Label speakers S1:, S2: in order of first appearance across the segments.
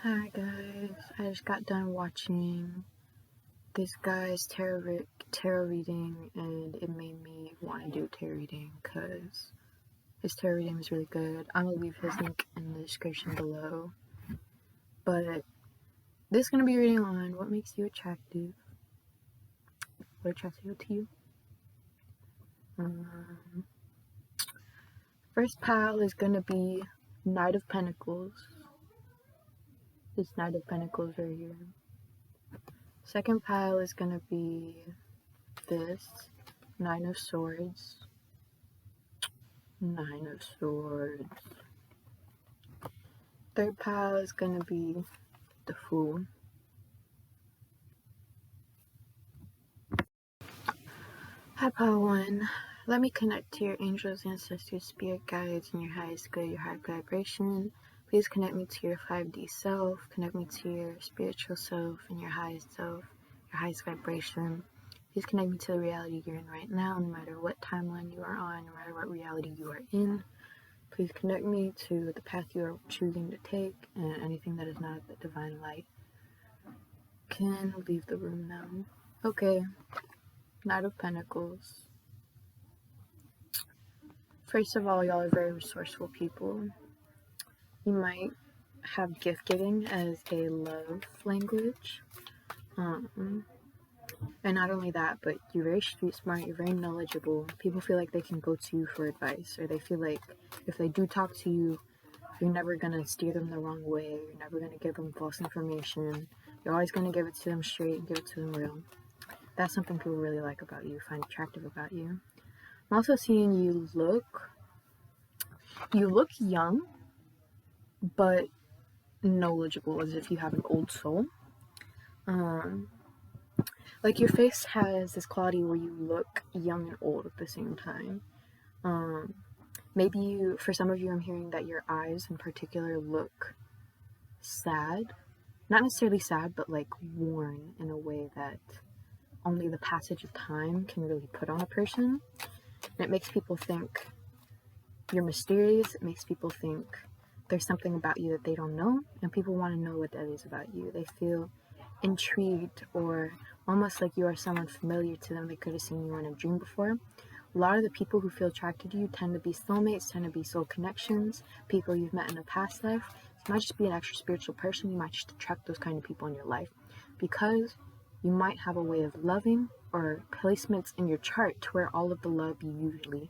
S1: Hi guys, I just got done watching this guy's tarot reading and it made me want to do tarot reading because his tarot reading was really good. I'm going to leave his link in the description below. But this is going to be reading on what makes you attractive. What attracts you to you? First pile is going to be Knight of Pentacles. This Knight of Pentacles right here. Second pile is going to be this Nine of Swords. Nine of Swords. Third pile is going to be the Fool. Hi pile 1. Let me connect to your angels, ancestors, spirit guides, and your highest good, your high vibration. Please connect me to your 5D self, connect me to your spiritual self and your highest self, your highest vibration. Please connect me to the reality you're in right now, no matter what timeline you are on, no matter what reality you are in. Please connect me to the path you are choosing to take, and anything that is not the divine light can leave the room now. Okay, Knight of Pentacles. First of all, y'all are very resourceful people. You might have gift giving as a love language. And not only that, but you're very street smart, you're very knowledgeable. People feel like they can go to you for advice, or they feel like if they do talk to you, you're never going to steer them the wrong way, you're never going to give them false information. You're always going to give it to them straight and give it to them real. That's something people really like about you, find attractive about you. I'm also seeing you look young, but knowledgeable, as if you have an old soul. Like your face has this quality where you look young and old at the same time. Maybe for some of you, I'm hearing that your eyes in particular look sad. Not necessarily sad, but like worn in a way that only the passage of time can really put on a person. And it makes people think you're mysterious. It makes people think there's something about you that they don't know, and people want to know what that is about you. They feel intrigued, or almost like you are someone familiar to them. They could have seen you in a dream before. A lot of the people who feel attracted to you tend to be soulmates, tend to be soul connections, people you've met in a past life. You might just be an extra spiritual person. You might just attract those kind of people in your life because you might have a way of loving or placements in your chart to where all of the love you usually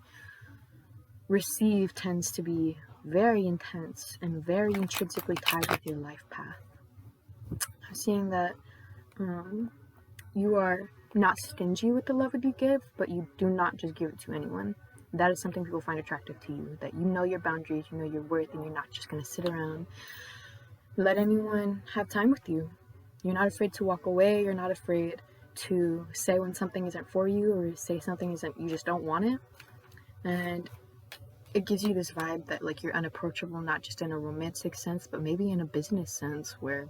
S1: receive tends to be very intense and very intrinsically tied with your life path. I'm seeing that you are not stingy with the love that you give, but you do not just give it to anyone. That is something people find attractive to you, that you know your boundaries, you know your worth, and you're not just going to sit around let anyone have time with you. You're not afraid to walk away. You're not afraid to say when something isn't for you, or say something isn't, you just don't want it. And it gives you this vibe that like you're unapproachable, not just in a romantic sense, but maybe in a business sense, where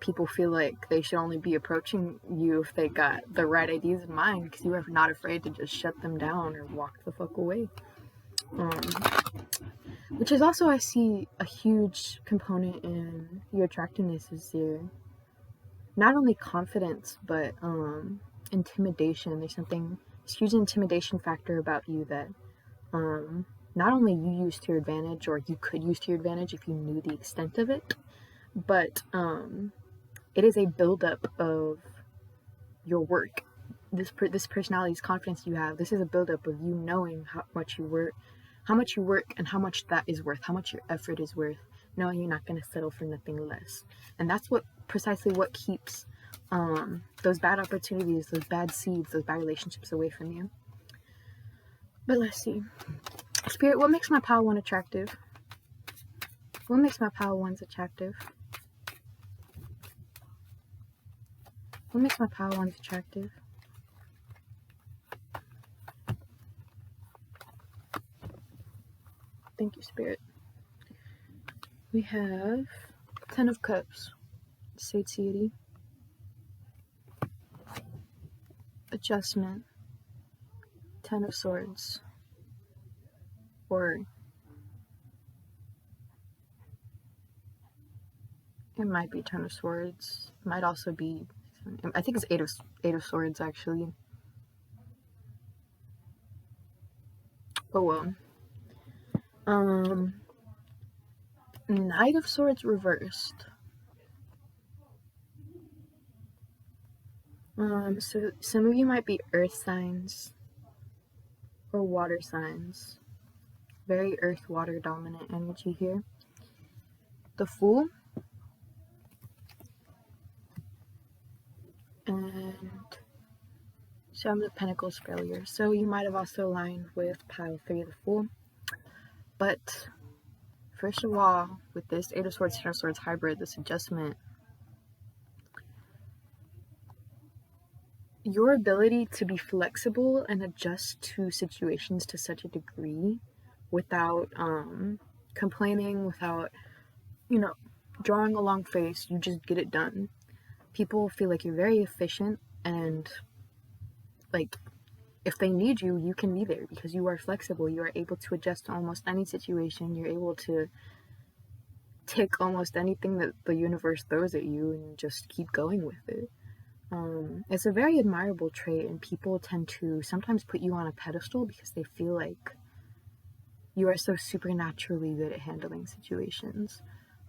S1: people feel like they should only be approaching you if they got the right ideas in mind, because you are not afraid to just shut them down or walk the fuck away. Which is also, I see a huge component in your attractiveness is your not only confidence, but intimidation. There's this huge intimidation factor about you that not only you use to your advantage, or you could use to your advantage if you knew the extent of it, but it is a buildup of your work. This personality, this confidence you have, this is a buildup of you knowing how much you work, and how much that is worth, how much your effort is worth, knowing you're not going to settle for nothing less. And that's precisely what keeps those bad opportunities, those bad seeds, those bad relationships away from you. But let's see. Spirit, what makes my pile 1 attractive? What makes my pile 1s attractive? What makes my pile 1s attractive? Thank you, Spirit. We have 10 of Cups, satiety, adjustment, 10 of Swords, or It might be Ten of Swords. It might also be, I think it's Eight of Swords actually. Oh well. Knight of Swords reversed. So some of you might be earth signs or water signs. Very earth, water dominant energy here. The Fool. And Seven of Pentacles, failure. So you might have also aligned with pile 3, the Fool. But first of all, with this Eight of Swords, Ten of Swords hybrid, this adjustment, your ability to be flexible and adjust to situations to such a degree without complaining, without, drawing a long face, you just get it done. People feel like you're very efficient, and like if they need you, you can be there because you are flexible. You are able to adjust to almost any situation. You're able to take almost anything that the universe throws at you and just keep going with it. It's a very admirable trait, and people tend to sometimes put you on a pedestal because they feel like you are so supernaturally good at handling situations.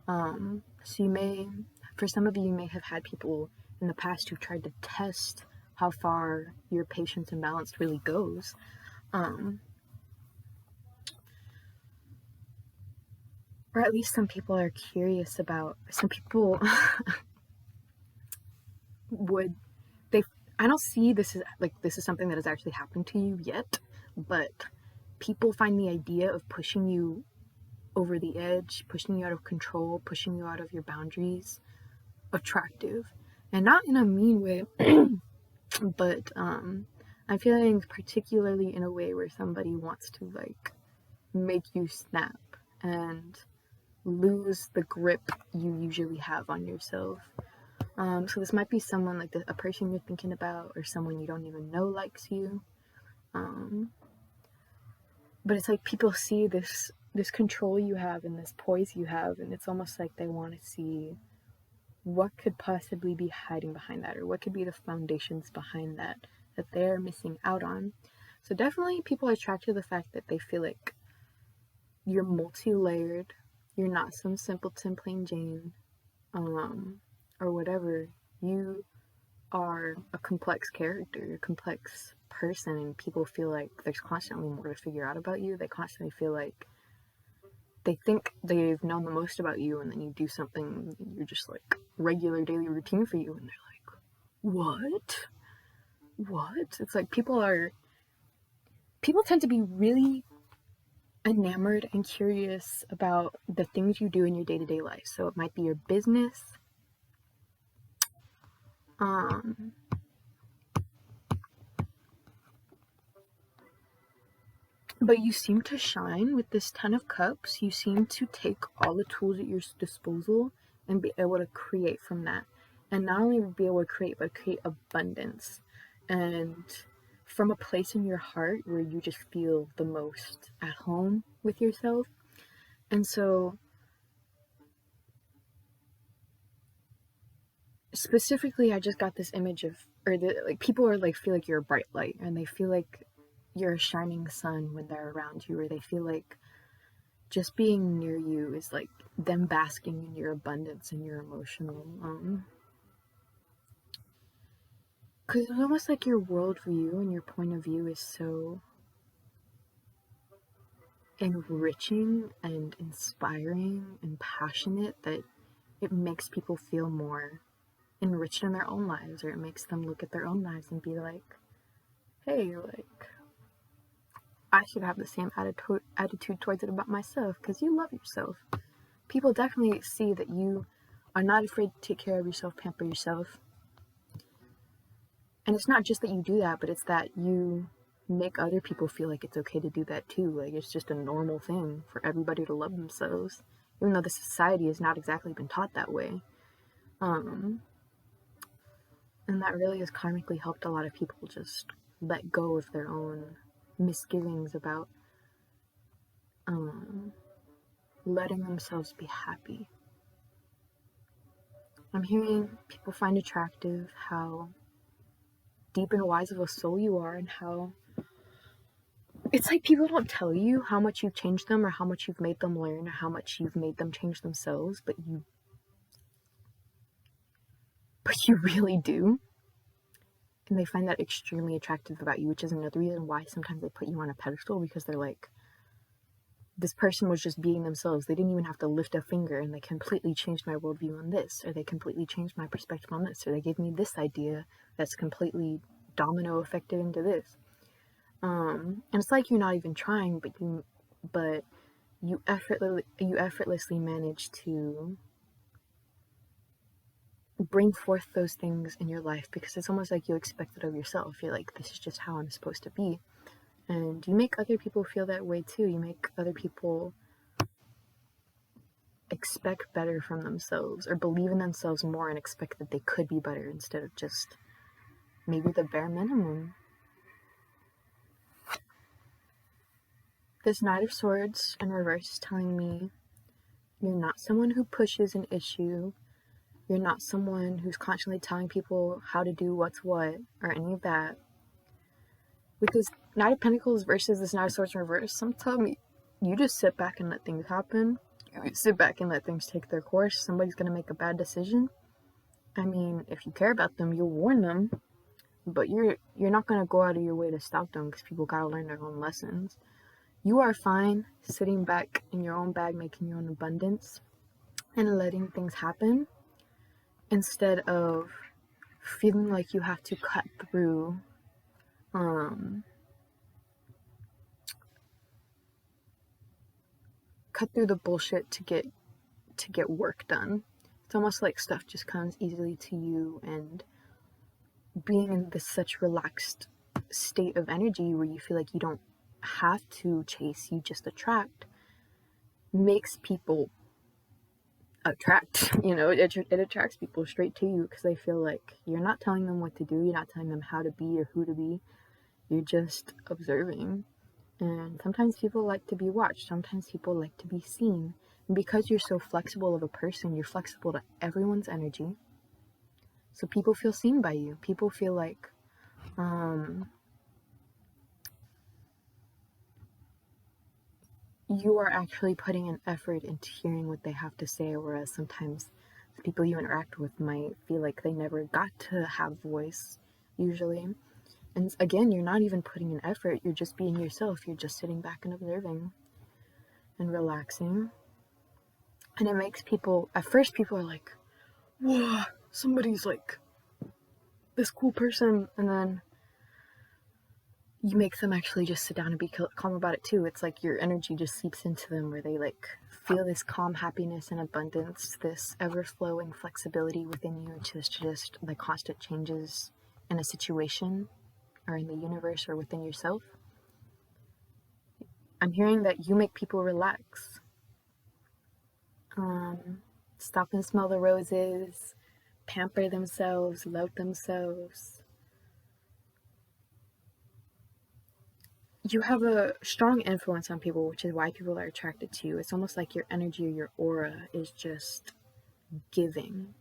S1: So you may, for some of you, you may have had people in the past who tried to test how far your patience and balance really goes. Or at least some people are curious about, some people would, I don't see this is something that has actually happened to you yet, but people find the idea of pushing you over the edge, pushing you out of control, pushing you out of your boundaries attractive. And not in a mean way, but I'm feeling particularly in a way where somebody wants to make you snap and lose the grip you usually have on yourself. So this might be someone like a person you're thinking about, or someone you don't even know likes you. But it's like people see this control you have and this poise you have, and it's almost like they want to see what could possibly be hiding behind that, or what could be the foundations behind that they're missing out on. So definitely people are attracted to the fact that they feel like you're multi-layered, you're not some simpleton plain Jane, or whatever. You are a complex character, you're a complex person, and people feel like there's constantly more to figure out about you. They constantly feel like they think they've known the most about you, and then you do something, you're just like regular daily routine for you, and they're like, what? It's like people tend to be really enamored and curious about the things you do in your day-to-day life. So it might be your business, but you seem to shine with this Ten of Cups. You seem to take all the tools at your disposal and be able to create from that. And not only be able to create, but create abundance. And from a place in your heart where you just feel the most at home with yourself. And so specifically, I just got this image of, people are feel like you're a bright light, and they feel like you're a shining sun when they're around you, or they feel like just being near you is like them basking in your abundance and your emotional, because it's almost like your worldview and your point of view is so enriching and inspiring and passionate that it makes people feel more enriched in their own lives, or it makes them look at their own lives and be like, hey, I should have the same attitude towards it about myself, because you love yourself. People definitely see that you are not afraid to take care of yourself, pamper yourself. And it's not just that you do that, but it's that you make other people feel like it's okay to do that too. Like, it's just a normal thing for everybody to love themselves, even though the society has not exactly been taught that way. And that really has karmically helped a lot of people just let go of their own misgivings about letting themselves be happy. I'm hearing people find attractive how deep and wise of a soul you are, and how it's like people don't tell you how much you've changed them or how much you've made them learn or how much you've made them change themselves, but you really do. And they find that extremely attractive about you, which is another reason why sometimes they put you on a pedestal, because they're like, this person was just being themselves. They didn't even have to lift a finger, and they completely changed my worldview on this, or they completely changed my perspective on this, or they gave me this idea that's completely domino affected into this. And it's like you're not even trying, but you effortlessly manage to bring forth those things in your life, because it's almost like you expect it of yourself. You're like, this is just how I'm supposed to be. And you make other people feel that way too. You make other people expect better from themselves, or believe in themselves more and expect that they could be better instead of just maybe the bare minimum. This Knight of Swords in reverse is telling me you're not someone who pushes an issue. You're not someone who's constantly telling people how to do what's what or any of that. With this Knight of Pentacles versus this Knight of Swords in reverse, some tell me you just sit back and let things happen. You sit back and let things take their course. Somebody's going to make a bad decision. I mean, if you care about them, you'll warn them, but you're not going to go out of your way to stop them, because people got to learn their own lessons. You are fine sitting back in your own bag, making your own abundance, and letting things happen, instead of feeling like you have to cut through the bullshit to get work done. It's almost like stuff just comes easily to you, and being in this such relaxed state of energy where you feel like you don't have to chase, you just attract, makes people attract. It attracts people straight to you, because they feel like you're not telling them what to do, you're not telling them how to be or who to be, you're just observing. And sometimes people like to be watched, sometimes people like to be seen. And because you're so flexible of a person, you're flexible to everyone's energy, so people feel seen by you. People feel like you are actually putting an effort into hearing what they have to say, whereas sometimes the people you interact with might feel like they never got to have voice, usually. And again, you're not even putting an effort, you're just being yourself. You're just sitting back and observing and relaxing. And it makes people, at first people are like, whoa, somebody's like this cool person, and then you make them actually just sit down and be calm about it too. It's like your energy just seeps into them, where they like feel this calm happiness and abundance, this ever-flowing flexibility within you, just the constant changes in a situation or in the universe or within yourself. I'm hearing that you make people relax. Stop and smell the roses, pamper themselves, love themselves. You have a strong influence on people, which is why people are attracted to you. It's almost like your energy or your aura is just giving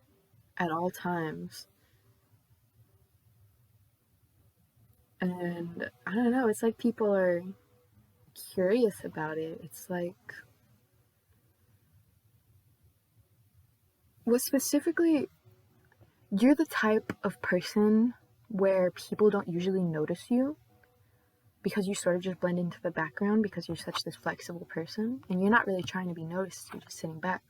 S1: at all times. And I don't know, it's like people are curious about it. It's like, what specifically, you're the type of person where people don't usually notice you, because you sort of just blend into the background, because you're such this flexible person and you're not really trying to be noticed, you're just sitting back.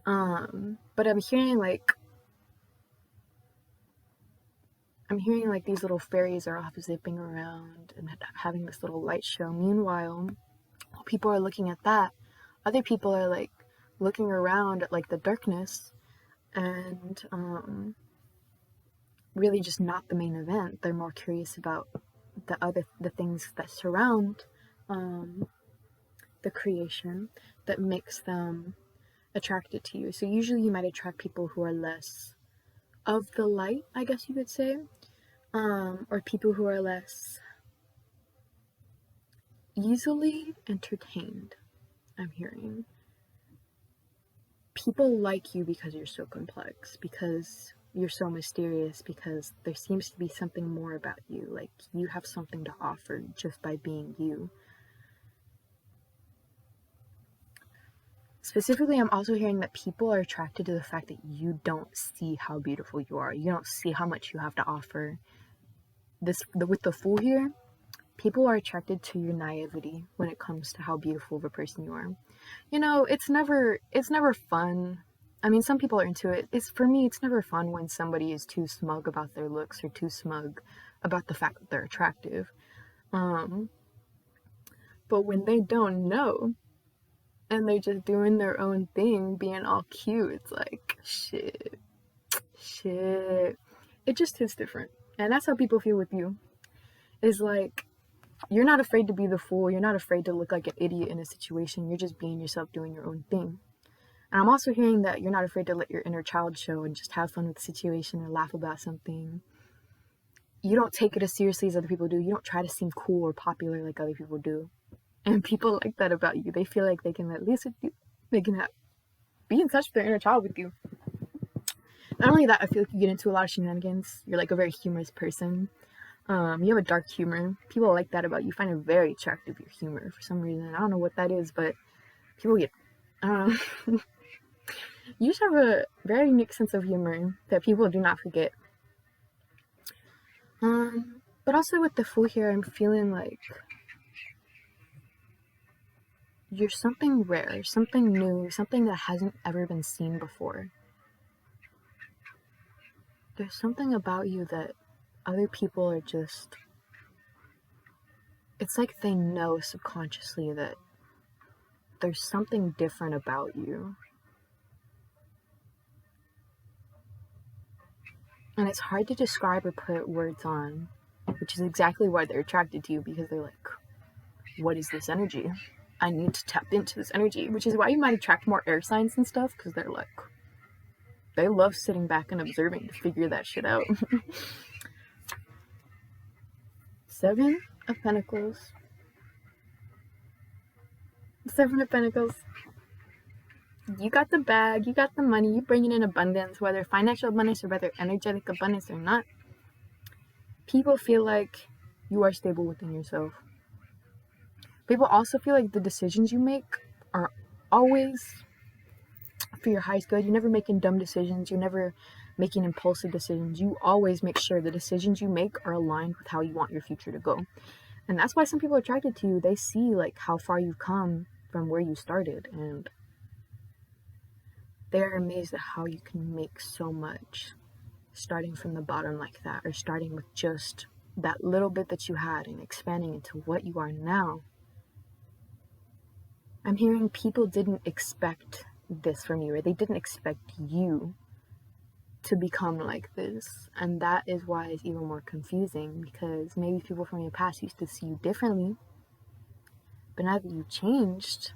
S1: But I'm hearing like these little fairies are off zipping around and having this little light show. Meanwhile, people are looking at that. Other people are like looking around at like the darkness, and really just not the main event. They're more curious about the things that surround the creation that makes them attracted to you. So usually you might attract people who are less of the light, I guess you could say, or people who are less easily entertained, I'm hearing. people like you because you're so complex, because you're so mysterious, because there seems to be something more about you. Like, you have something to offer just by being you. Specifically, I'm also hearing that people are attracted to the fact that you don't see how beautiful you are. You don't see how much you have to offer. With the Fool here, people are attracted to your naivety when it comes to how beautiful of a person you are. You know, it's never fun. I mean, some people are into it. For me, it's never fun when somebody is too smug about their looks or too smug about the fact that they're attractive. But when they don't know and they're just doing their own thing, being all cute, it's like, shit. It just hits different. And that's how people feel with you. It's like, you're not afraid to be the fool. You're not afraid to look like an idiot in a situation. You're just being yourself, doing your own thing. And I'm also hearing that you're not afraid to let your inner child show and just have fun with the situation or laugh about something. You don't take it as seriously as other people do. You don't try to seem cool or popular like other people do. And people like that about you. They feel like they can, at least they can be in touch with their inner child with you. Not only that, I feel like you get into a lot of shenanigans. You're like a very humorous person. You have a dark humor. People like that about you. Find it very attractive, your humor, for some reason. I don't know what that is, but people get, I don't know. You just have a very unique sense of humor that people do not forget. But also with the Fool here, I'm feeling like you're something rare, something new, something that hasn't ever been seen before. There's something about you that other people are just, it's like they know subconsciously that there's something different about you. And it's hard to describe or put words on, which is exactly why they're attracted to you, because they're like, what is this energy? I need to tap into this energy, which is why you might attract more air signs and stuff, because they're like, they love sitting back and observing to figure that shit out. 7 of Pentacles. 7 of Pentacles. You got the bag, you got the money, you bring it in abundance, whether financial abundance or whether energetic abundance or not. People feel like you are stable within yourself. People also feel like the decisions you make are always for your highest good. You're never making dumb decisions. You're never making impulsive decisions. You always make sure the decisions you make are aligned with how you want your future to go. And that's why some people are attracted to you. They see like how far you've come from where you started, and they're amazed at how you can make so much starting from the bottom like that, or starting with just that little bit that you had and expanding into what you are now. I'm hearing people didn't expect this from you, or they didn't expect you to become like this, and that is why it's even more confusing, because maybe people from your past used to see you differently, but now that you've changed,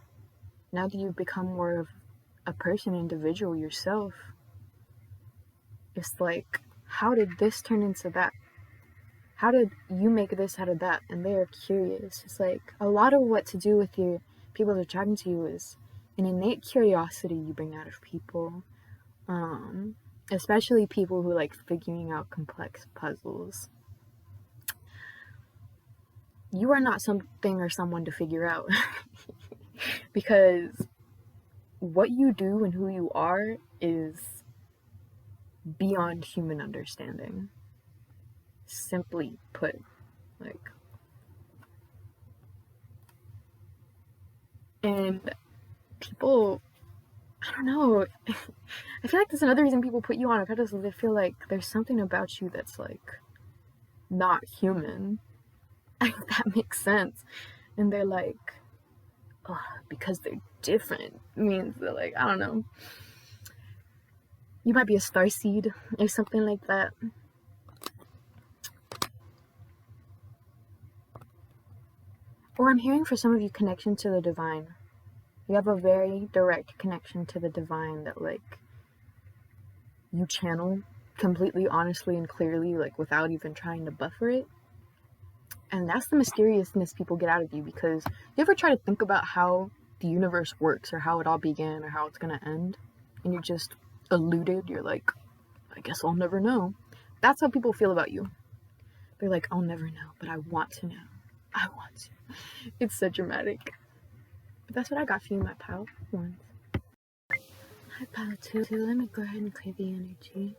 S1: now that you've become more of a person, individual yourself, it's like, how did this turn into that? How did you make this out of that? And they're curious. It's like a lot of what to do with your people that are attracted to you is an innate curiosity you bring out of people, especially people who like figuring out complex puzzles. You are not something or someone to figure out because what you do and who you are is beyond human understanding. Simply put, like, and people, I don't know, I feel like that's another reason people put you on a pedestal. They feel like there's something about you that's like not human. If that makes sense. And they're like, oh, because they're different means they're like, I don't know, you might be a starseed or something like that. Or I'm hearing for some of you connection to the divine. You have a very direct connection to the divine that like you channel completely honestly and clearly, like without even trying to buffer it. And that's the mysteriousness people get out of you, because you ever try to think about how the universe works or how it all began or how it's going to end? and you're just eluded. You're like, I guess I'll never know. That's how people feel about you. They're like, I'll never know, but I want to know. I want to. It's so dramatic. But that's what I got for you, my pal. Once. Hi, pal 2. Let me go ahead and clear the energy.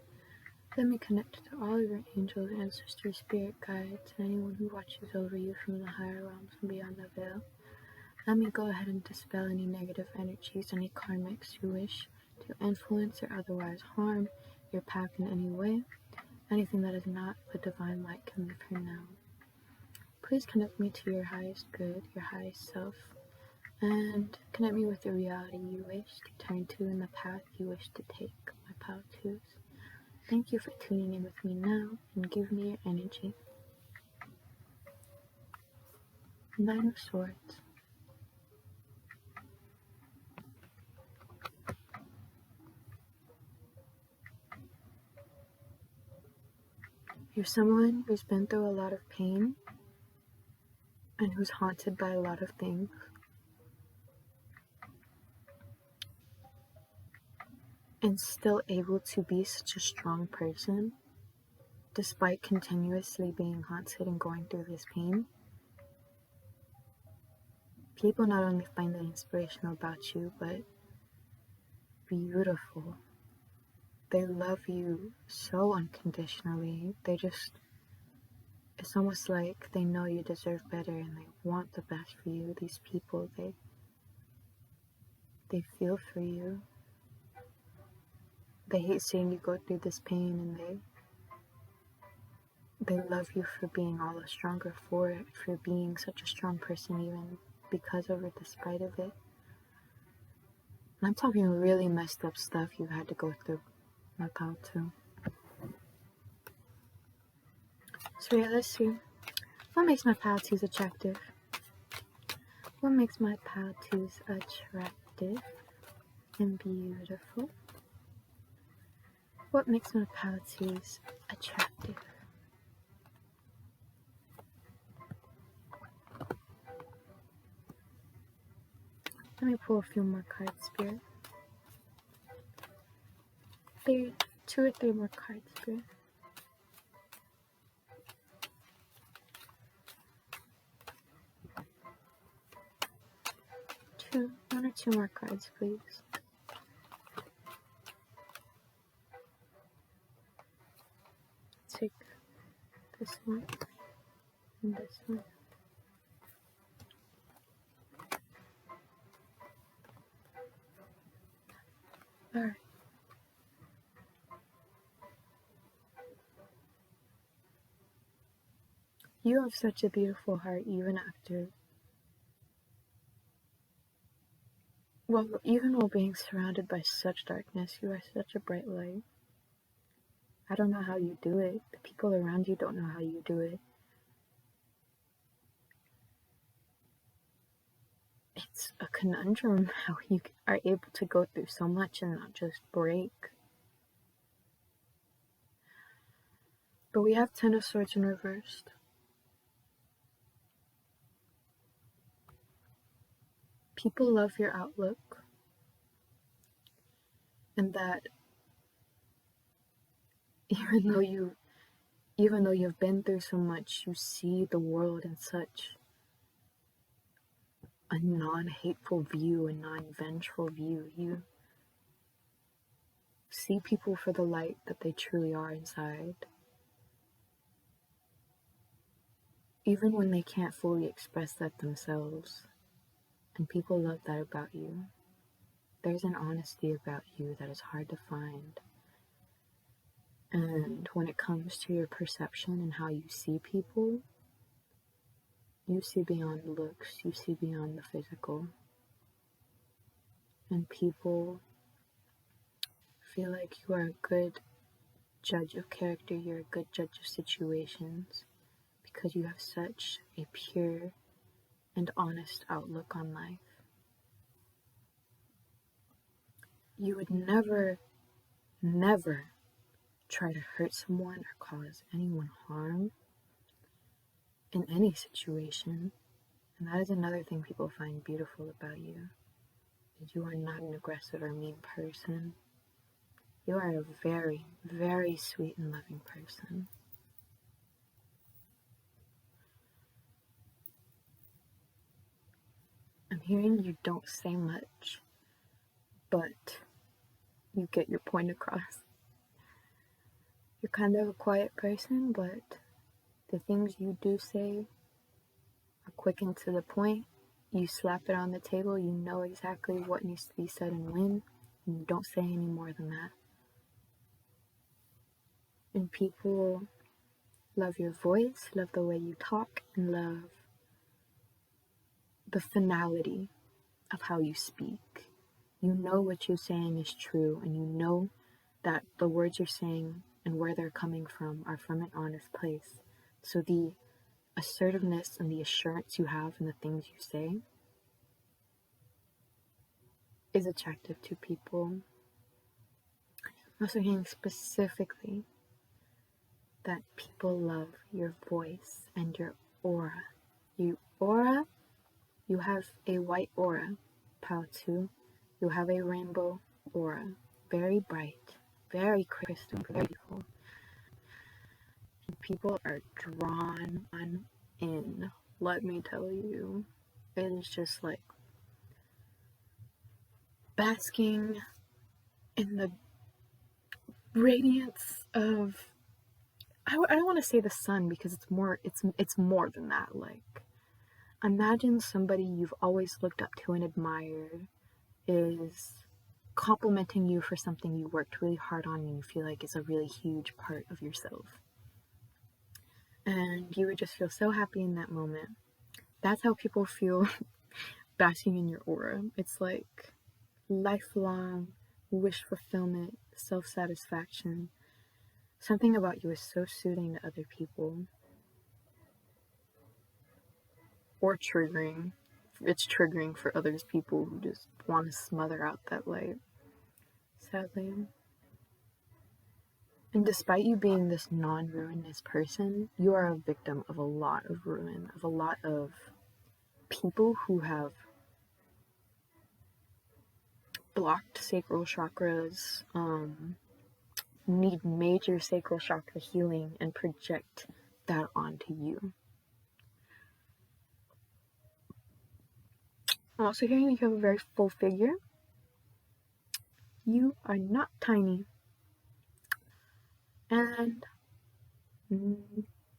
S1: Let me connect to all of your angels, ancestors, spirit guides, and anyone who watches over you from the higher realms and beyond the veil. Let me go ahead and dispel any negative energies, any karmics who wish to influence or otherwise harm your path in any way. Anything that is not the divine light can leave here now. Please connect me to your highest good, your highest self, and connect me with the reality you wish to turn to and the path you wish to take, my pal 2s. Thank you for tuning in with me now and give me your energy. Nine of Swords. You're someone who's been through a lot of pain and who's haunted by a lot of things. And still able to be such a strong person despite continuously being haunted and going through this pain. People not only find that inspirational about you, but beautiful. They love you so unconditionally. It's almost like they know you deserve better and they want the best for you. These people, they feel for you. They hate seeing you go through this pain, and they love you for being all the stronger for it, for being such a strong person even because of it, despite of it. And I'm talking really messed up stuff you've had to go through, my pal 2. So yeah, let's see. What makes my pal 2s attractive? What makes my pal 2s attractive and beautiful? What makes my pal 2s attractive? Let me pull a few more cards, Spirit. 2 or 3 more cards, Spirit. One or two more cards, please. Take this one and this one. Alright. You have such a beautiful heart even while being surrounded by such darkness, you are such a bright light. I don't know how you do it. The people around you don't know how you do it. It's a conundrum how you are able to go through so much and not just break. But we have 10 of Swords in reversed. People love your outlook, and that even though you've been through so much, you see the world in such a non-hateful view, a non-vengeful view. You see people for the light that they truly are inside, even when they can't fully express that themselves. And people love that about you. There's an honesty about you that is hard to find. And when it comes to your perception and how you see people, you see beyond looks, you see beyond the physical. And people feel like you are a good judge of character, you're a good judge of situations, because you have such a pure and honest outlook on life. You would never try to hurt someone or cause anyone harm in any situation. And that is another thing people find beautiful about you, is you are not an aggressive or mean person. You are a very, very sweet and loving person. I'm hearing you don't say much, but you get your point across. You're kind of a quiet person, but the things you do say are quick and to the point. You slap it on the table, you know exactly what needs to be said and when, and you don't say any more than that. And people love your voice, love the way you talk, and love the finality of how you speak. You know what you're saying is true, and you know that the words you're saying and where they're coming from are from an honest place. So the assertiveness and the assurance you have in the things you say is attractive to people. I'm also hearing specifically that people love your voice and your aura. You have a white aura, pile 2. You have a rainbow aura, very bright, very crystal, very beautiful. And people are drawn in. Let me tell you, it is just like basking in the radiance of, I don't want to say the sun because it's more than that. Like, imagine somebody you've always looked up to and admired is complimenting you for something you worked really hard on and you feel like is a really huge part of yourself. And you would just feel so happy in that moment. That's how people feel basking in your aura. It's like lifelong wish fulfillment, self-satisfaction. Something about you is so soothing to other people. Or triggering. It's triggering for others people who just want to smother out that light. Sadly. And despite you being this non-ruinous person, you are a victim of a lot of ruin, of a lot of people who have blocked sacral chakras, need major sacral chakra healing and project that onto you. I'm also hearing that you have a very full figure. You are not tiny. And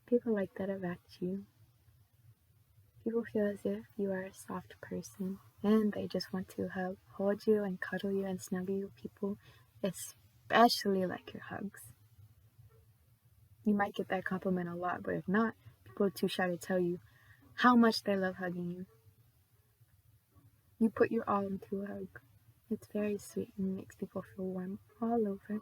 S1: people like that about you. People feel as if you are a soft person and they just want to hold you and cuddle you and snuggle you. People especially like your hugs. You might get that compliment a lot, but if not, people are too shy to tell you how much they love hugging you. You put your all into a hug. It's very sweet and makes people feel warm all over.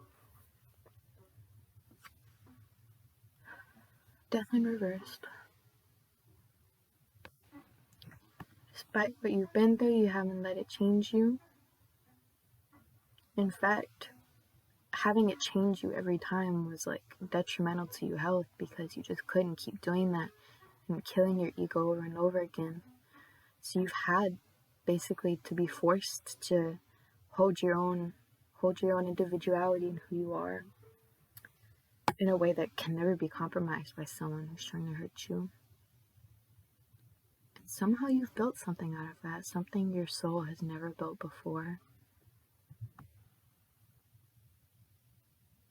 S1: Death in reversed. Despite what you've been through, you haven't let it change you. In fact, having it change you every time was like detrimental to your health because you just couldn't keep doing that and killing your ego over and over again. So you've had basically to be forced to hold your own individuality and who you are in a way that can never be compromised by someone who's trying to hurt you. And somehow you've built something out of that, something your soul has never built before.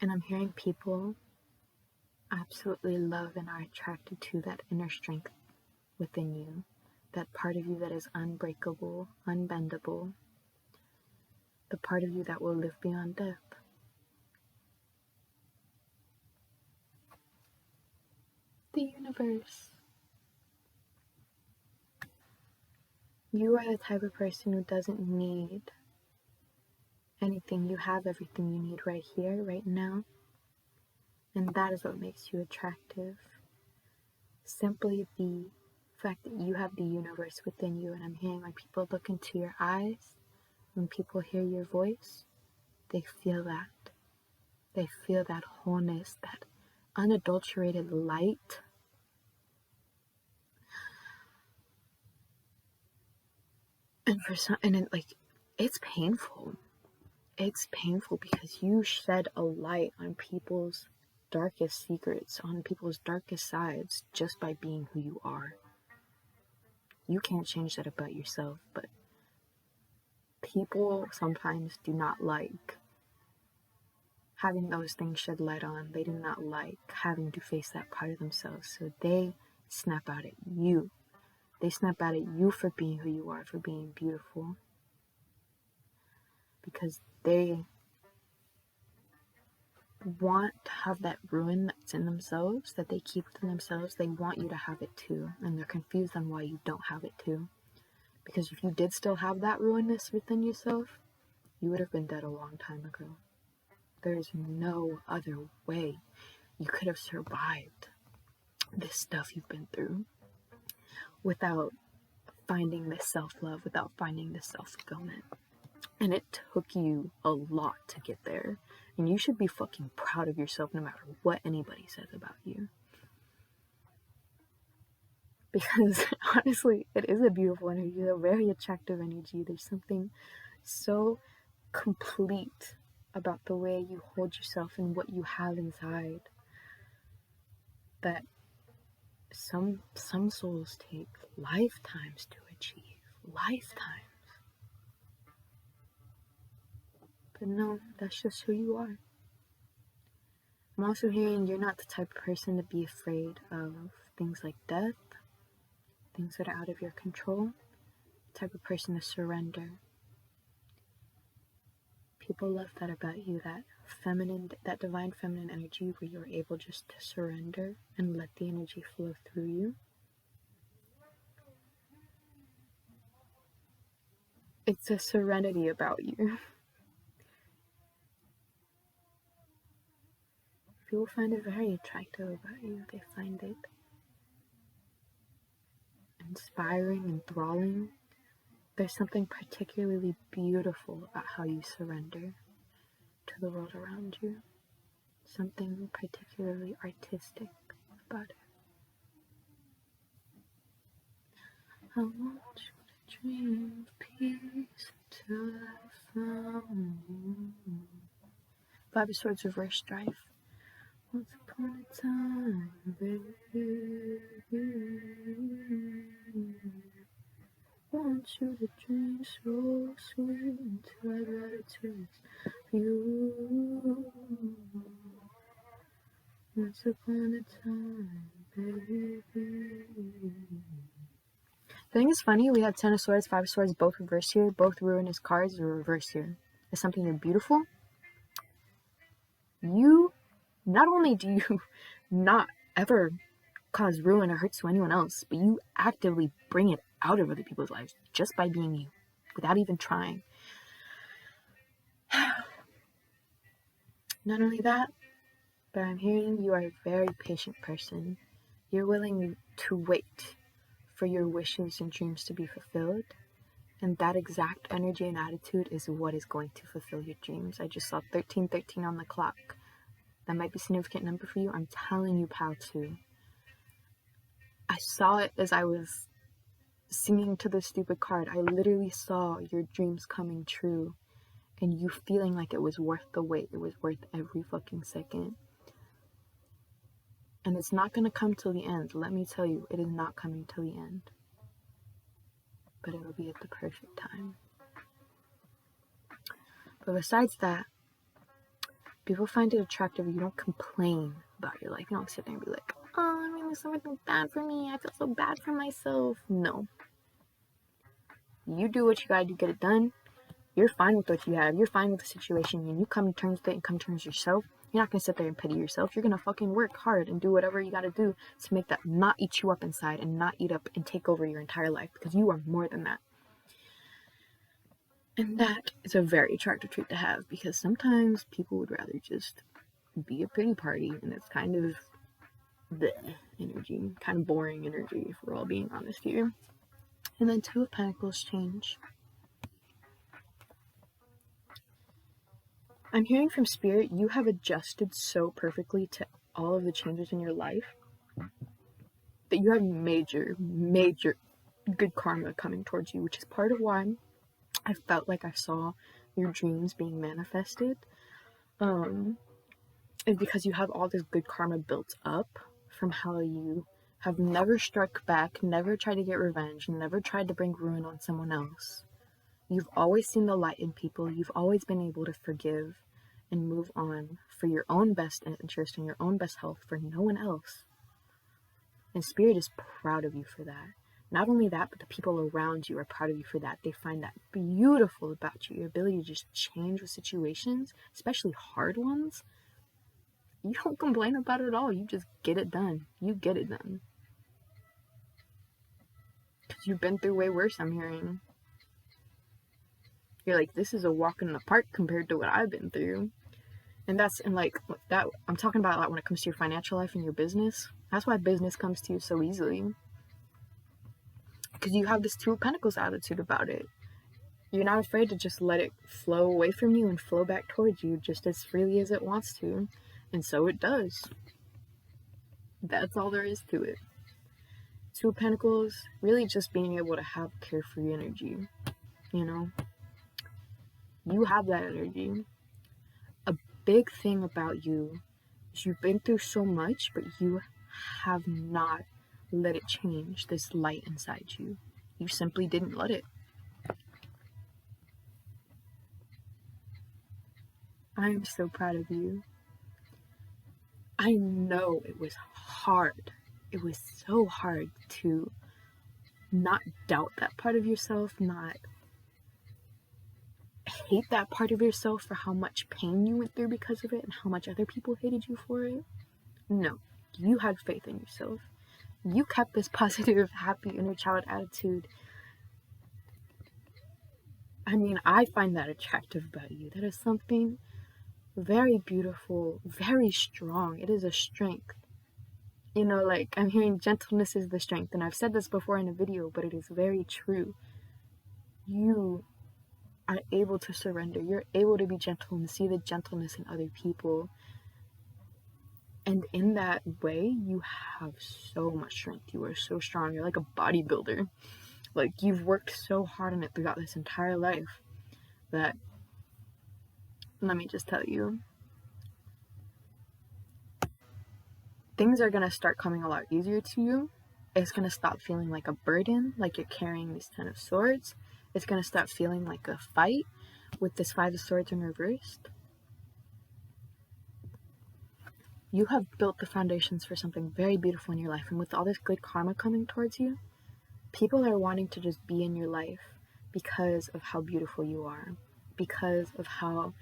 S1: And I'm hearing people absolutely love and are attracted to that inner strength within you, that part of you that is unbreakable, unbendable, the part of you that will live beyond death. The universe. You are the type of person who doesn't need anything. You have everything you need right here, right now. And that is what makes you attractive. Simply the fact that you have the universe within you. And I'm hearing when people look into your eyes, when people hear your voice, they feel that. They feel that wholeness, that unadulterated light. And for some, and it's painful. it's painful because you shed a light on people's darkest secrets, on people's darkest sides, just by being who you are. You can't change that about yourself, but people sometimes do not like having those things shed light on. They do not like having to face that part of themselves, so they snap out at you. They snap out at you for being who you are, for being beautiful, because they want to have that ruin that's in themselves, that they keep within themselves. They want you to have it too, and they're confused on why you don't have it too. Because if you did still have that ruinness within yourself, you would have been dead a long time ago. There's no other way you could have survived this stuff you've been through without finding this self-love, without finding this self-fulfillment. And it took you a lot to get there. And you should be fucking proud of yourself no matter what anybody says about you. Because honestly, it is a beautiful energy, a very attractive energy. There's something so complete about the way you hold yourself and what you have inside that some souls take lifetimes to achieve. Lifetimes. But no, that's just who you are. I'm also hearing you're not the type of person to be afraid of things like death, things that are out of your control, the type of person to surrender. People love that about you, that feminine, that divine feminine energy where you're able just to surrender and let the energy flow through you. It's a serenity about you. People find it very attractive about you. They find it inspiring, enthralling. There's something particularly beautiful about how you surrender to the world around you. Something particularly artistic about it. I want you to dream of peace till I found you. Five of Swords reverse strife. Once upon a time, baby, want you to dream so sweet until I got a taste of you. Once upon a time, baby. I think it's funny, we have 10 of Swords, 5 of Swords, both reversed here. Both ruinous cards are reversed here. It's something you're beautiful. You, not only do you not ever cause ruin or hurt to anyone else, but you actively bring it out of other people's lives just by being you, without even trying. Not only that, but I'm hearing you are a very patient person. You're willing to wait for your wishes and dreams to be fulfilled. And that exact energy and attitude is what is going to fulfill your dreams. I just saw 1313 on the clock. That might be a significant number for you. I'm telling you, pal, too. I saw it as I was singing to the stupid card. I literally saw your dreams coming true and you feeling like it was worth the wait. It was worth every fucking second. And it's not going to come till the end. Let me tell you, it is not coming till the end. But it'll be at the perfect time. But besides that, people find it attractive. You don't complain about your life. You don't sit there and be like, oh, I mean, there's something bad for me. I feel so bad for myself. No. You do what you gotta do, get it done. You're fine with what you have. You're fine with the situation. And you come to terms with it and come to terms with yourself. You're not gonna sit there and pity yourself. You're gonna fucking work hard and do whatever you gotta do to make that not eat you up inside and not eat up and take over your entire life, because you are more than that. And that is a very attractive trait to have, because sometimes people would rather just be a pity party, and it's kind of the energy, kind of boring energy, if we're all being honest here. And then 2 of Pentacles change. I'm hearing from Spirit, you have adjusted so perfectly to all of the changes in your life that you have major good karma coming towards you, which is part of why I felt like I saw your dreams being manifested, is because you have all this good karma built up from how you have never struck back, never tried to get revenge, never tried to bring ruin on someone else. You've always seen the light in people. You've always been able to forgive and move on for your own best interest and your own best health, for no one else. And Spirit is proud of you for that. Not only that, but the people around you are proud of you for that. They find that beautiful about you. Your ability to just change with situations, especially hard ones. You don't complain about it at all. You just get it done. You get it done. Because you've been through way worse, I'm hearing. You're like, this is a walk in the park compared to what I've been through. And like that, I'm talking about like when it comes to your financial life and your business. That's why business comes to you so easily. Because you have this Two of Pentacles attitude about it. You're not afraid to just let it flow away from you and flow back towards you just as freely as it wants to. And so it does. That's all there is to it. Two of Pentacles, really just being able to have carefree energy. You know? You have that energy. A big thing about you is you've been through so much, but you have not let it change this light inside you. You simply didn't let it. I am so proud of you. I know it was hard. It was so hard to not doubt that part of yourself, not hate that part of yourself for how much pain you went through because of it and how much other people hated you for it. No, you had faith in yourself. You kept this positive, happy inner child attitude. I mean, I find that attractive about you. That is something very beautiful, very strong. It is a strength. You know, like, I'm hearing gentleness is the strength, and I've said this before in a video, but it is very true. You are able to surrender. You're able to be gentle and see the gentleness in other people. And in that way, you have so much strength. You are so strong. You're like a bodybuilder. Like, you've worked so hard on it throughout this entire life that, let me just tell you, things are going to start coming a lot easier to you. It's going to stop feeling like a burden, like you're carrying this 10 of Swords. It's going to stop feeling like a fight with this 5 of Swords in reversed. You have built the foundations for something very beautiful in your life. And with all this good karma coming towards you, people are wanting to just be in your life because of how beautiful you are, because of how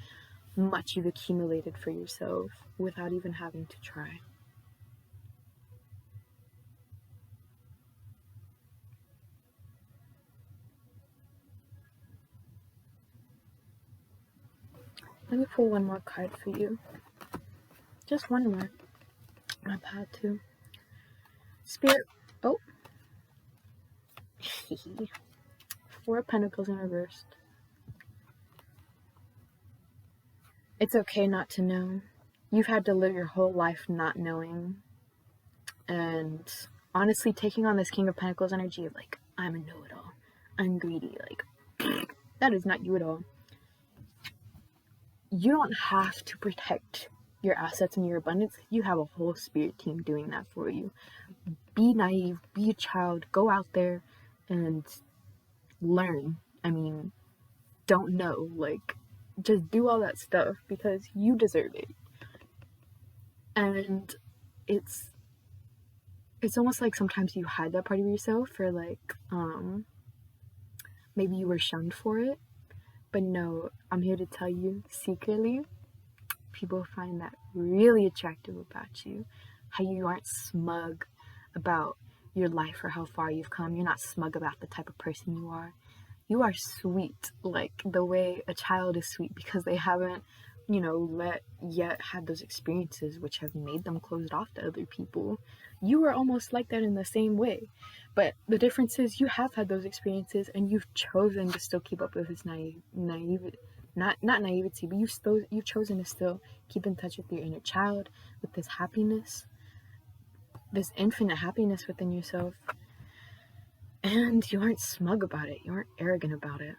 S1: much you've accumulated for yourself without even having to try. Let me pull one more card for you. Just one more. I've had to. Spirit. Oh. 4 of Pentacles in reversed. It's okay not to know. You've had to live your whole life not knowing. And honestly, taking on this King of Pentacles energy of like, I'm a know-it-all. I'm greedy. Like, that is not you at all. You don't have to protect your assets and your abundance. You have a whole spirit team doing that for you. Be naive, be a child, go out there and learn. I mean, don't know, like, just do all that stuff because you deserve it. And it's almost like sometimes you hide that part of yourself for like, maybe you were shunned for it. But no, I'm here to tell you secretly, people find that really attractive about you. How you aren't smug about your life or how far you've come. You're not smug about the type of person you are. You are sweet, like the way a child is sweet because they haven't, had those experiences which have made them closed off to other people. You are almost like that in the same way. But the difference is you have had those experiences and you've chosen to still keep up with this naivety, not naivety, but you've chosen to still keep in touch with your inner child, with this happiness, this infinite happiness within yourself. And you aren't smug about it. You aren't arrogant about it.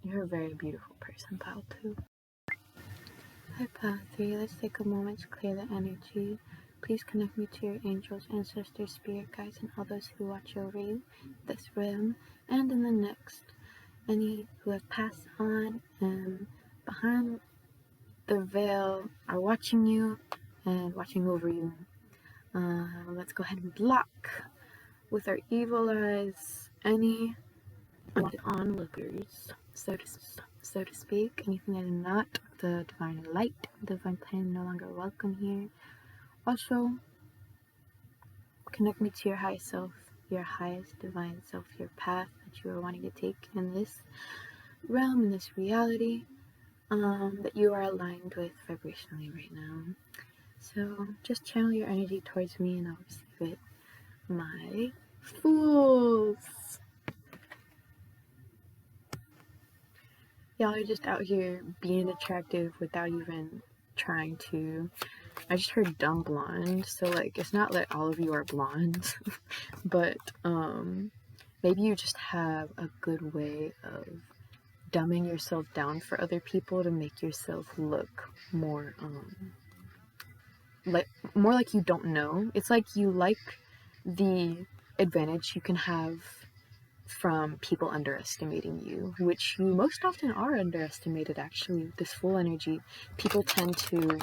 S1: You're a very beautiful person, pile 2. Hi, pile 3. Let's take a moment to clear the energy. Please connect me to your angels, ancestors, spirit guides, and all those who watch over you, this realm, and in the next. Any who have passed on and behind the veil are watching you and watching over you. Let's go ahead and block with our evil eyes any onlookers, so to speak. Anything that is not the divine light, divine plan, no longer welcome here. Also, connect me to your highest self, your highest divine self, your path that you are wanting to take in this realm, in this reality, that you are aligned with vibrationally right now. So just channel your energy towards me and I'll receive it. My fools! Y'all are just out here being attractive without even trying to. I just heard dumb blonde, so like it's not that all of you are blondes, but maybe you just have a good way of dumbing yourself down for other people to make yourself look more like you don't know. It's like you like the advantage you can have from people underestimating you, which you most often are underestimated. Actually, this full energy, people tend to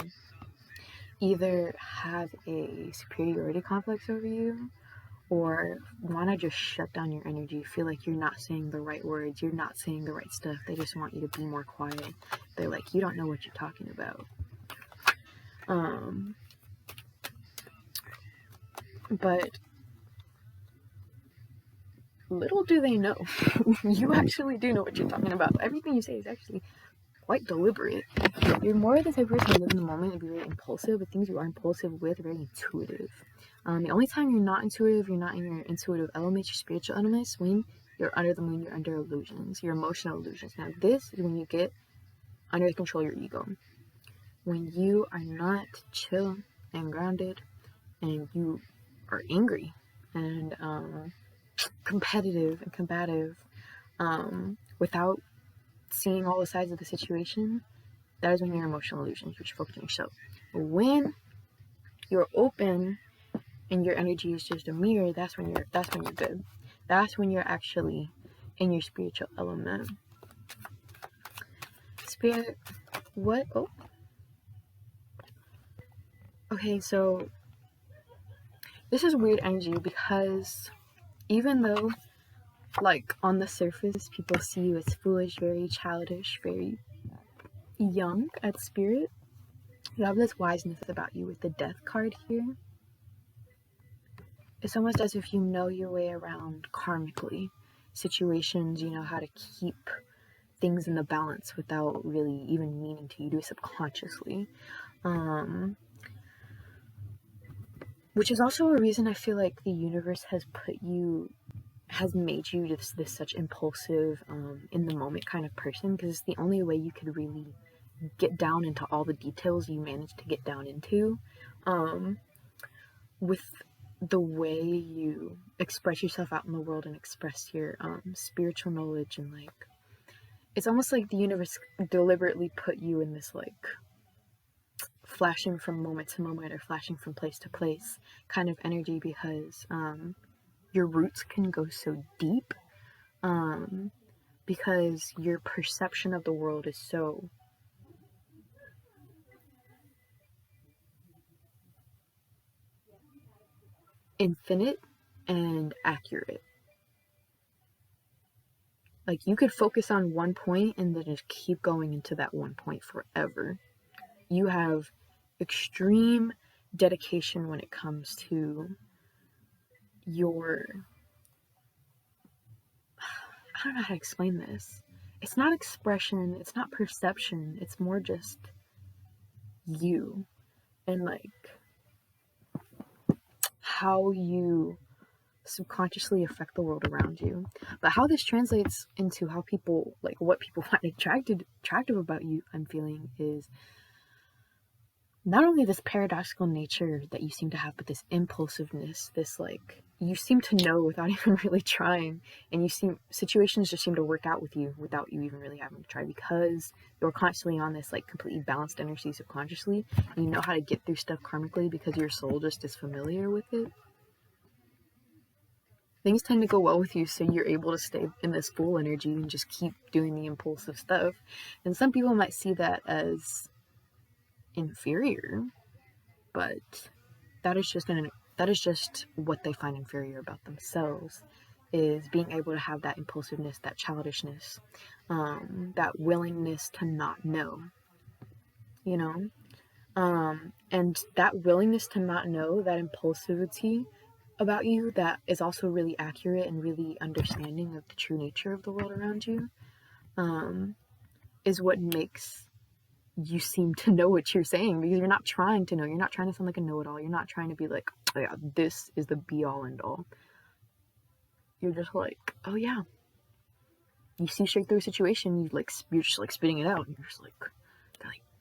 S1: either have a superiority complex over you or want to just shut down your energy, feel like you're not saying the right words, you're not saying the right stuff, they just want you to be more quiet. They're like, you don't know what you're talking about. But little do they know, you actually do know what you're talking about. Everything you say is actually quite deliberate. You're more the type of person to live in the moment and be very impulsive, but things you are impulsive with are very intuitive. The only time you're not intuitive, you're not in your intuitive elements, your spiritual elements, when you're under the moon, you're under illusions, your emotional illusions. Now this is when you get under the control of your ego. When you are not chill and grounded and you are angry and competitive and combative without seeing all the sides of the situation, that is when you're emotional illusions, which focus on yourself. But when you're open and your energy is just a mirror, that's when you're good. That's when you're actually in your spiritual element. Spirit, what? Oh. Okay, so this is weird energy because even though, like, on the surface, people see you as foolish, very childish, very young at spirit, you have this wiseness about you with the death card here. It's almost as if you know your way around karmically situations, you know how to keep things in the balance without really even meaning to. You do it subconsciously. Which is also a reason I feel like the universe has made you just this such impulsive, in the moment kind of person, because it's the only way you could really get down into all the details you managed to get down into, with the way you express yourself out in the world and express your spiritual knowledge. And like, it's almost like the universe deliberately put you in this like flashing from moment to moment or flashing from place to place kind of energy, because your roots can go so deep, because your perception of the world is so infinite and accurate. Like, you could focus on one point and then just keep going into that one point forever. You have extreme dedication when it comes to your, I don't know how to explain this. It's not expression, it's not perception, it's more just you and like how you subconsciously affect the world around you. But how this translates into how people, like what people find attractive about you, I'm feeling, is not only this paradoxical nature that you seem to have, but this impulsiveness, this like, you seem to know without even really trying, and situations just seem to work out with you without you even really having to try, because you're constantly on this like completely balanced energy subconsciously, and you know how to get through stuff karmically because your soul just is familiar with it. Things tend to go well with you, so you're able to stay in this full energy and just keep doing the impulsive stuff. And some people might see that as inferior, but that is just what they find inferior about themselves, is being able to have that impulsiveness, that childishness, that willingness to not know, you know. And that willingness to not know, that impulsivity about you that is also really accurate and really understanding of the true nature of the world around you, is what makes you seem to know what you're saying, because you're not trying to know. You're not trying to sound like a know-it-all. You're not trying to be like, oh yeah, this is the be-all and all. You're just like, oh yeah. You see straight through a situation, you're just like spitting it out, and you're just like,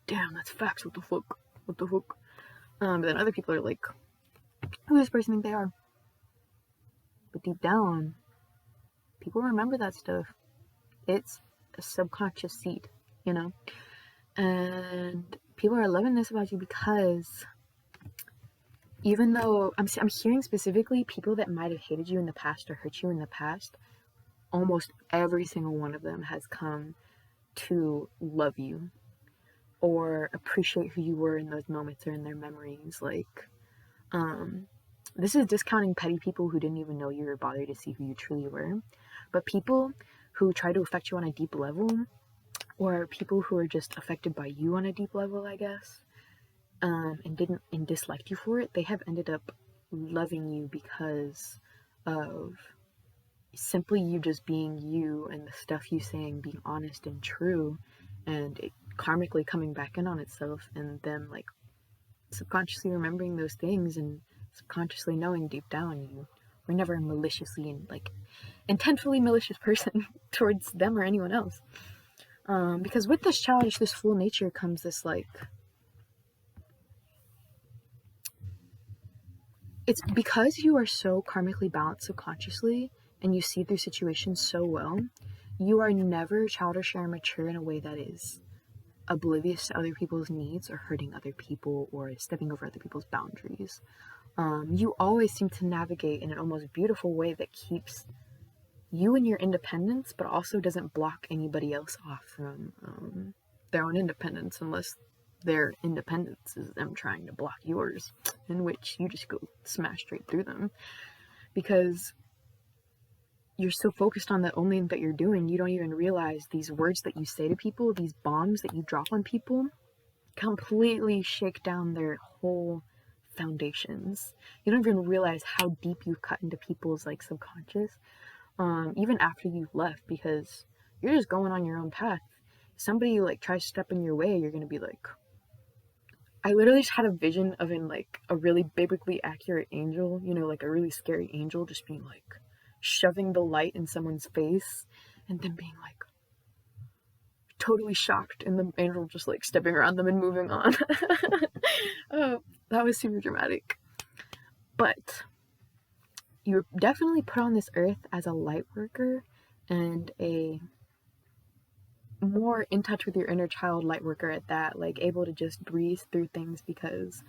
S1: damn, that's facts. What the fuck? What the fuck? But then other people are like, who does this person think they are? But deep down, people remember that stuff. It's a subconscious seed, you know? And people are loving this about you because even though I'm hearing specifically people that might have hated you in the past or hurt you in the past, almost every single one of them has come to love you or appreciate who you were in those moments or in their memories. Like, this is discounting petty people who didn't even know you or bother to see who you truly were. But people who try to affect you on a deep level, or people who are just affected by you on a deep level, I guess, and disliked you for it, they have ended up loving you because of simply you just being you, and the stuff you saying being honest and true, and it karmically coming back in on itself, and them like subconsciously remembering those things and subconsciously knowing deep down you were never a maliciously and like intentfully malicious person towards them or anyone else. Because with this childish, this full nature comes this like, it's because you are so karmically balanced subconsciously and you see through situations so well, you are never childish or immature in a way that is oblivious to other people's needs or hurting other people or stepping over other people's boundaries. You always seem to navigate in an almost beautiful way that keeps you and your independence, but also doesn't block anybody else off from their own independence, unless their independence is them trying to block yours, in which you just go smash straight through them. Because you're so focused on the only thing that you're doing, you don't even realize these words that you say to people, these bombs that you drop on people, completely shake down their whole foundations. You don't even realize how deep you've cut into people's like subconscious, even after you've left, because you're just going on your own path. If somebody like tries to step in your way, you're gonna be like, I literally just had a vision of like a really biblically accurate angel, you know, like a really scary angel just being like shoving the light in someone's face and then being like totally shocked, and the angel just like stepping around them and moving on. Oh, that was super dramatic. But you're definitely put on this earth as a light worker and a more in touch with your inner child light worker at that, like able to just breeze through things, because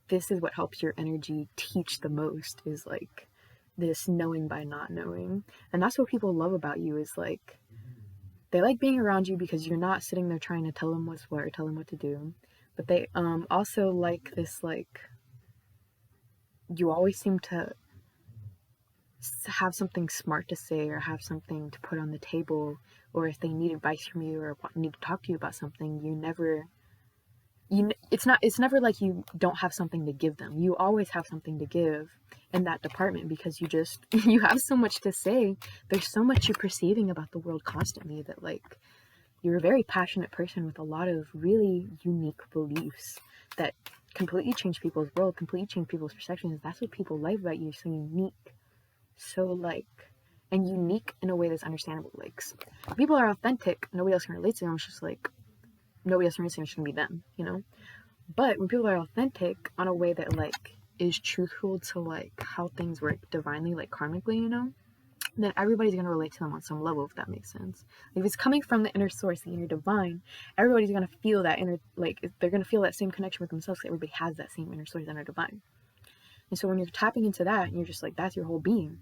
S1: this is what helps your energy teach the most, is like this knowing by not knowing. And that's what people love about you, is like they like being around you because you're not sitting there trying to tell them what's what or tell them what to do. But they also like this, like, you always seem to have something smart to say or have something to put on the table, or if they need advice from you or need to talk to you about something, it's never like you don't have something to give them. You always have something to give in that department, because you have so much to say. There's so much you're perceiving about the world constantly, that like you're a very passionate person with a lot of really unique beliefs that completely change people's world, completely change people's perceptions. That's what people like about you. You're so unique. So like, and unique in a way that's understandable. Like, people are authentic, nobody else can relate to them. It's just like nobody else can relate to them, it's just gonna be them, you know. But when people are authentic on a way that like is truthful to like how things work divinely, like karmically, you know, then everybody's going to relate to them on some level, if that makes sense. If it's coming from the inner source, the inner divine, everybody's going to feel that inner, like they're going to feel that same connection with themselves. Everybody has that same inner source, inner divine. And so when you're tapping into that and you're just like, that's your whole being,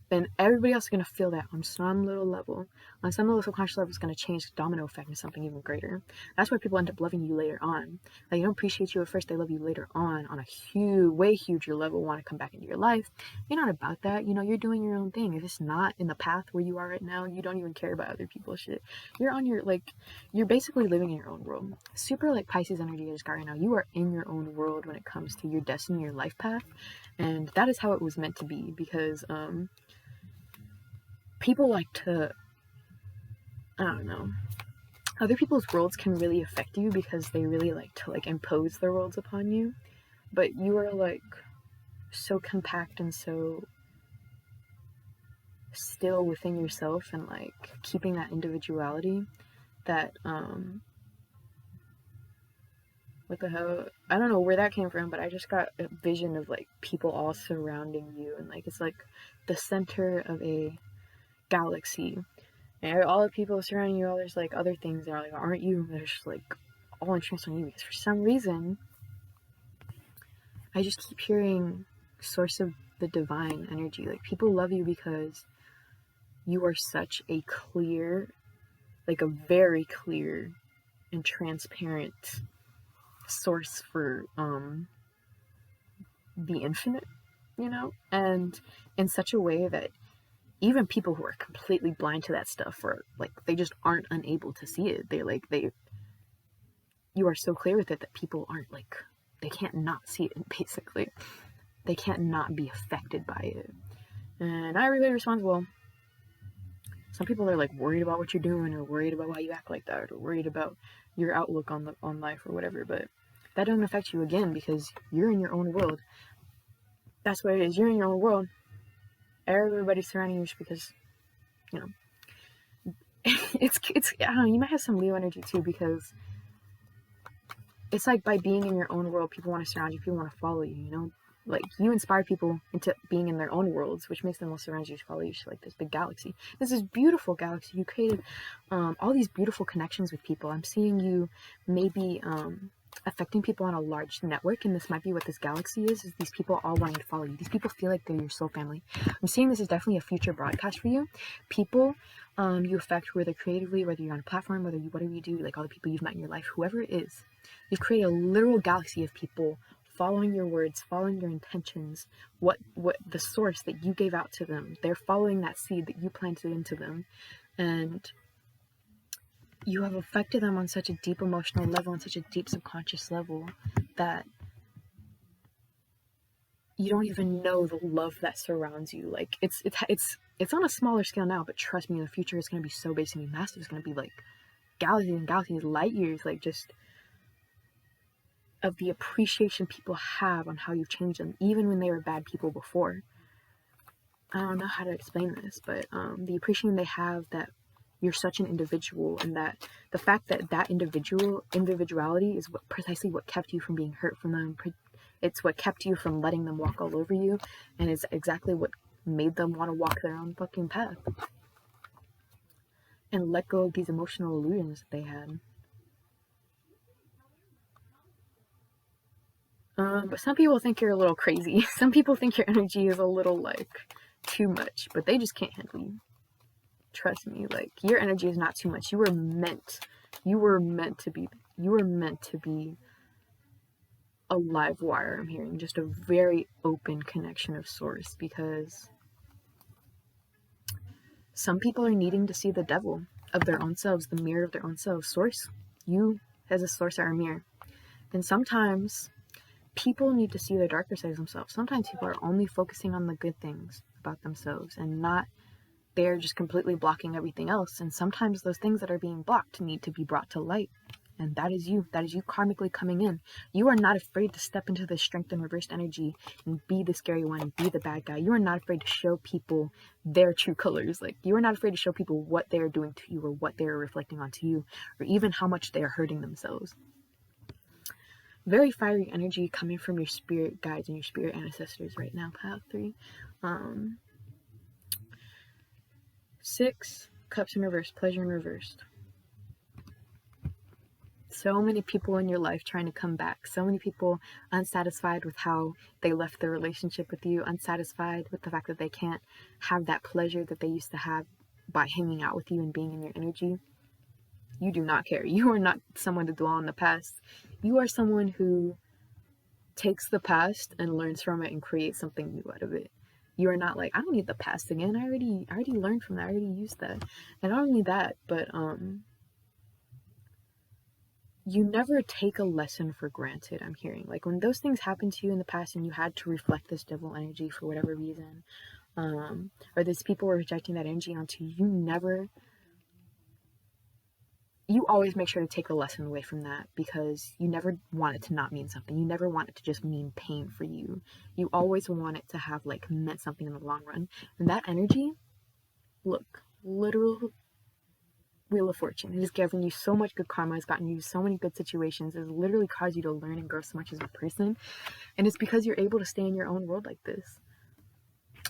S1: then everybody else is going to feel that on some little level. On some little subconscious level, it's going to change the domino effect into something even greater. That's why people end up loving you later on. Like, they don't appreciate you at first, they love you later on a huge, way huger level, want to come back into your life. You're not about that. You know, you're doing your own thing. If it's not in the path where you are right now, you don't even care about other people's shit. You're on your, like, you're basically living in your own world. Super, like, Pisces energy I just got right now. You are in your own world when it comes to your destiny, your life path. And that is how it was meant to be, because, people like to, I don't know, other people's worlds can really affect you because they really like to like impose their worlds upon you, but you are like so compact and so still within yourself and like keeping that individuality that what the hell, I don't know where that came from, but I just got a vision of like people all surrounding you, and like it's like the center of a galaxy. And all the people surrounding you, all there's like other things that are like, aren't you? They're just like all interest on you, because for some reason, I just keep hearing source of the divine energy. Like, people love you because you are such a clear, like a very clear and transparent source for the infinite, you know? And in such a way that even people who are completely blind to that stuff, or like they just aren't unable to see it, you are so clear with it that people aren't like, they can't not see it. Basically, they can't not be affected by it. And not everybody responds well. Some people are like worried about what you're doing, or worried about why you act like that, or worried about your outlook on life or whatever. But that doesn't affect you, again, because you're in your own world. That's what it is. You're in your own world. Everybody's surrounding you just because, you know, it's I don't know, you might have some Leo energy too, because it's like by being in your own world, people want to surround you, people want to follow you, you know? Like, you inspire people into being in their own worlds, which makes them all surround you to follow you to like this big galaxy. This is beautiful galaxy. You created all these beautiful connections with people. I'm seeing you maybe affecting people on a large network, and this might be what this galaxy is these people all wanting to follow you. These people feel like they're your soul family. I'm seeing this is definitely a future broadcast for you. People you affect, whether creatively, whether you're on a platform, whatever you do, like all the people you've met in your life, whoever it is, you create a literal galaxy of people following your words, following your intentions, what the source that you gave out to them. They're following that seed that you planted into them, and you have affected them on such a deep emotional level, on such a deep subconscious level, that you don't even know the love that surrounds you. Like, it's on a smaller scale now, but trust me, in the future it's going to be so big, and massive. It's going to be like galaxies and galaxies, light years, like just of the appreciation people have on how you've changed them, even when they were bad people before. I don't know how to explain this, but the appreciation they have that you're such an individual, and that the fact that that individuality is precisely what kept you from being hurt from them. It's what kept you from letting them walk all over you, and it's exactly what made them want to walk their own fucking path and let go of these emotional illusions that they had. But some people think you're a little crazy. Some people think your energy is a little like too much, but they just can't handle you. Trust me, like, your energy is not too much. You were meant to be a live wire. I'm hearing just a very open connection of source, because some people are needing to see the devil of their own selves, the mirror of their own selves. Source, you as a source are a mirror. And sometimes people need to see the darker side of themselves. Sometimes people are only focusing on the good things about themselves, and not, they're just completely blocking everything else. And sometimes those things that are being blocked need to be brought to light. And that is you karmically coming in. You are not afraid to step into the strength and reversed energy and be the scary one and be the bad guy. You are not afraid to show people their true colors. Like, you are not afraid to show people what they are doing to you, or what they are reflecting onto you, or even how much they are hurting themselves. very fiery energy coming from your spirit guides and your spirit ancestors right now, pile 3. 6 cups in reverse, pleasure in reversed. So many people in your life trying to come back. So many people unsatisfied with how they left their relationship with you, unsatisfied with the fact that they can't have that pleasure that they used to have by hanging out with you and being in your energy. You do not care. You are not someone to dwell on the past. You are someone who takes the past and learns from it and creates something new out of it. You are not like, I don't need the past again. I already learned from that. I already used that. And not only that, but you never take a lesson for granted, I'm hearing. Like, when those things happened to you in the past and you had to reflect this devil energy for whatever reason, or these people were rejecting that energy onto you, you always make sure to take a lesson away from that, because you never want it to not mean something. You never want it to just mean pain for you. You always want it to have, like, meant something in the long run. And that energy, look, literal Wheel of Fortune. It has given you so much good karma. It's gotten you so many good situations. It's literally caused you to learn and grow so much as a person. And it's because you're able to stay in your own world like this.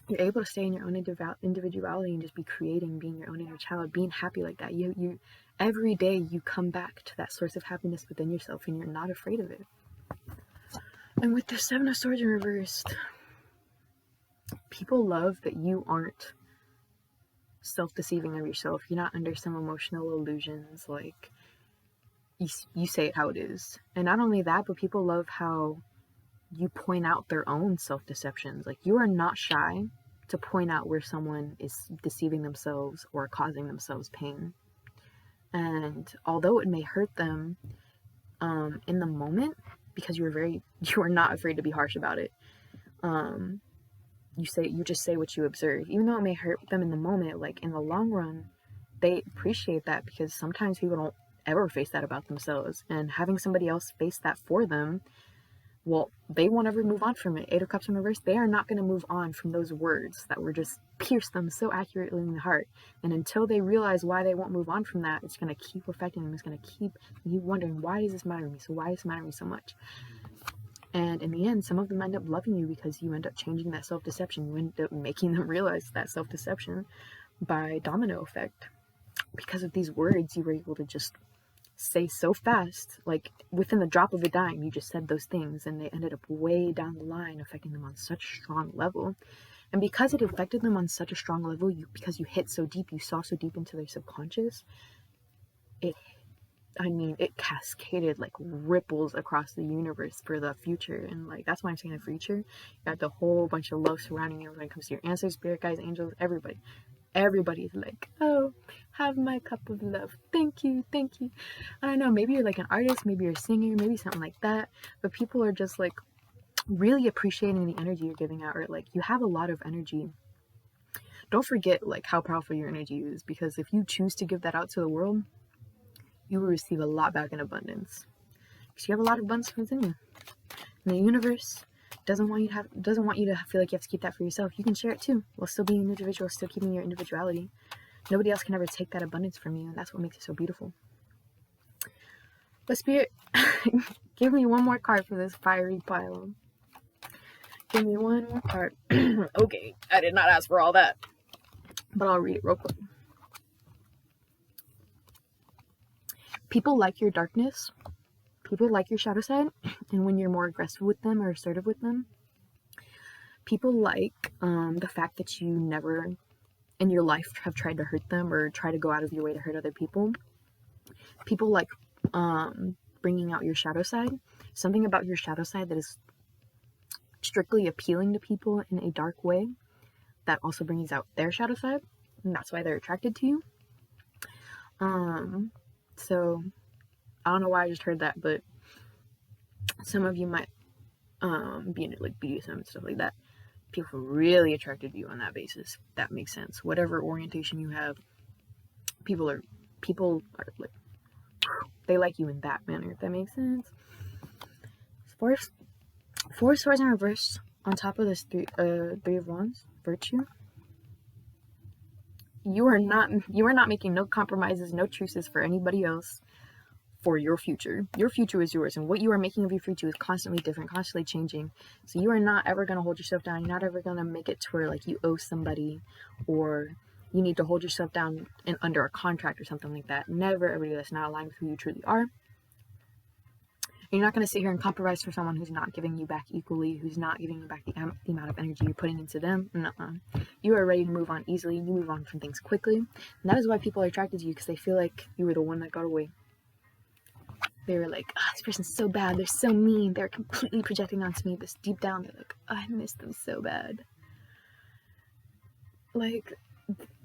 S1: You're able to stay in your own individuality and just be creating, being your own inner child, being happy like that. You every day you come back to that source of happiness within yourself, and you're not afraid of it. And with the 7 of Swords in reversed, people love that you aren't self-deceiving of yourself. You're not under some emotional illusions. Like, you say it how it is. And not only that, but people love how you point out their own self-deceptions. Like, you are not shy to point out where someone is deceiving themselves or causing themselves pain. And although it may hurt them in the moment, because you are not afraid to be harsh about it, you just say what you observe. Even though it may hurt them in the moment, like, in the long run, they appreciate that, because sometimes people don't ever face that about themselves. And having somebody else face that for them, well, they won't ever move on from it. 8 of Cups in reverse, they are not going to move on from those words that were just pierced them so accurately in the heart. And until they realize why they won't move on from that, it's going to keep affecting them. It's going to keep you wondering, why does this matter to me? So why does it matter to me so much? And in the end, some of them end up loving you because you end up changing that self-deception. You end up making them realize that self-deception by domino effect. Because of these words, you were able to just say so fast, like within the drop of a dime, you just said those things, and they ended up way down the line affecting them on such a strong level. And because it affected them on such a strong level, because you hit so deep, you saw so deep into their subconscious, it cascaded like ripples across the universe for the future. And like, that's why I'm saying the future. You got the whole bunch of love surrounding you when it comes to your ancestors, spirit guides, angels, everybody. Everybody's like, oh, have my cup of love. Thank you, thank you. I don't know, maybe you're like an artist, maybe you're a singer, maybe something like that. But people are just like really appreciating the energy you're giving out, or like, you have a lot of energy. Don't forget like how powerful your energy is, because if you choose to give that out to the world, you will receive a lot back in abundance. Because you have a lot of abundance within you. And the universe doesn't want you to feel like you have to keep that for yourself. You can share it too, while still being an individual, still keeping your individuality. Nobody else can ever take that abundance from you, and that's what makes it so beautiful. But Spirit, give me one more card for this fiery pile. Give me one more card. Okay, I did not ask for all that, but I'll read it real quick. People like your darkness. People like your shadow side, and when you're more aggressive with them or assertive with them. People like the fact that you never in your life have tried to hurt them or try to go out of your way to hurt other people. People like bringing out your shadow side. Something about your shadow side that is strictly appealing to people in a dark way that also brings out their shadow side, and that's why they're attracted to you. So I don't know why I just heard that, but some of you might be into like BDSM and stuff like that. People really attracted to you on that basis. That makes sense. Whatever orientation you have, people are like, they like you in that manner, if that makes sense. Four swords in reverse on top of this three of wands, virtue. You are not making no compromises, no truces for anybody else for your future. Your future is yours, and what you are making of your future is constantly different, constantly changing. So you are not ever going to hold yourself down. You're not ever going to make it to where like you owe somebody, or you need to hold yourself down and under a contract or something like that. Never ever do that. It's not aligned with who you truly are. And you're not going to sit here and compromise for someone who's not giving you back equally, who's not giving you back the amount of energy you're putting into them. You are ready to move on easily. You move on from things quickly. And that is why people are attracted to you, because they feel like you were the one that got away. They were like, this person's so bad. They're so mean. They're completely projecting onto me. This deep down, they're like, I miss them so bad. Like,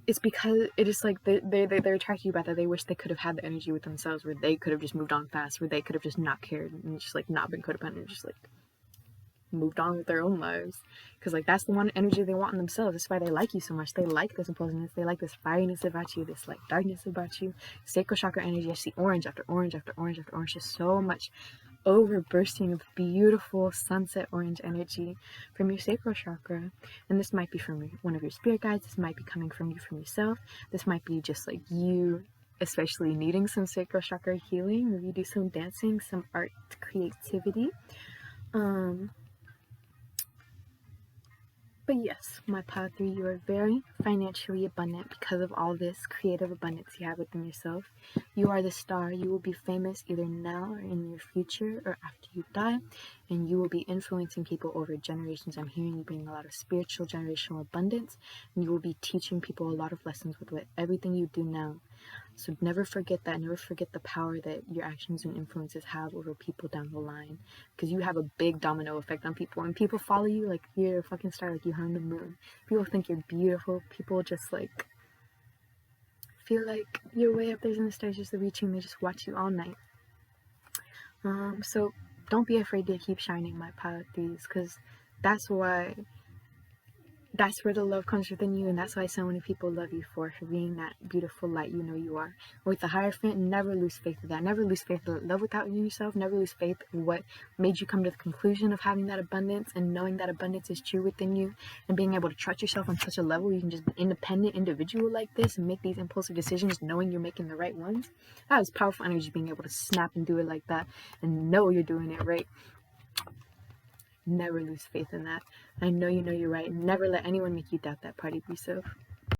S1: it's because it is like they're attracted to you by that. They wish they could have had the energy with themselves, where they could have just moved on fast, where they could have just not cared and just like not been codependent, just like moved on with their own lives. Because like that's the one energy they want in themselves. That's why they like you so much. They like this impulsiveness. They like this fieriness about you, this like darkness about you. Sacral chakra energy. I see orange after orange after orange after orange. Just so much overbursting of beautiful sunset orange energy from your sacral chakra. And this might be from one of your spirit guides. This might be coming from you, from yourself. This might be just like you especially needing some sacral chakra healing. Maybe do some dancing, some art, creativity. But yes, my Pile 3, you are very financially abundant because of all this creative abundance you have within yourself. You are the star. You will be famous either now or in your future or after you die, and you will be influencing people over generations. I'm hearing you bring a lot of spiritual generational abundance, and you will be teaching people a lot of lessons with everything you do now. So never forget that. Never forget the power that your actions and influences have over people down the line. Because you have a big domino effect on people. When people follow you, like you're a fucking star, like you hung the moon. People think you're beautiful. People just like feel like you're way up there in the stars, just reaching. They just watch you all night. So don't be afraid to keep shining, my Pile 3s, because that's where the love comes within you, and that's why so many people love you for being that beautiful light you know you are. With the Hierophant, never lose faith in that. Never lose faith in love without yourself. Never lose faith in what made you come to the conclusion of having that abundance, and knowing that abundance is true within you, and being able to trust yourself on such a level you can just be an independent individual like this and make these impulsive decisions knowing you're making the right ones. That is powerful energy, being able to snap and do it like that and know you're doing it right. Never lose faith in that. I know you know you're right. Never let anyone make you doubt that part of yourself.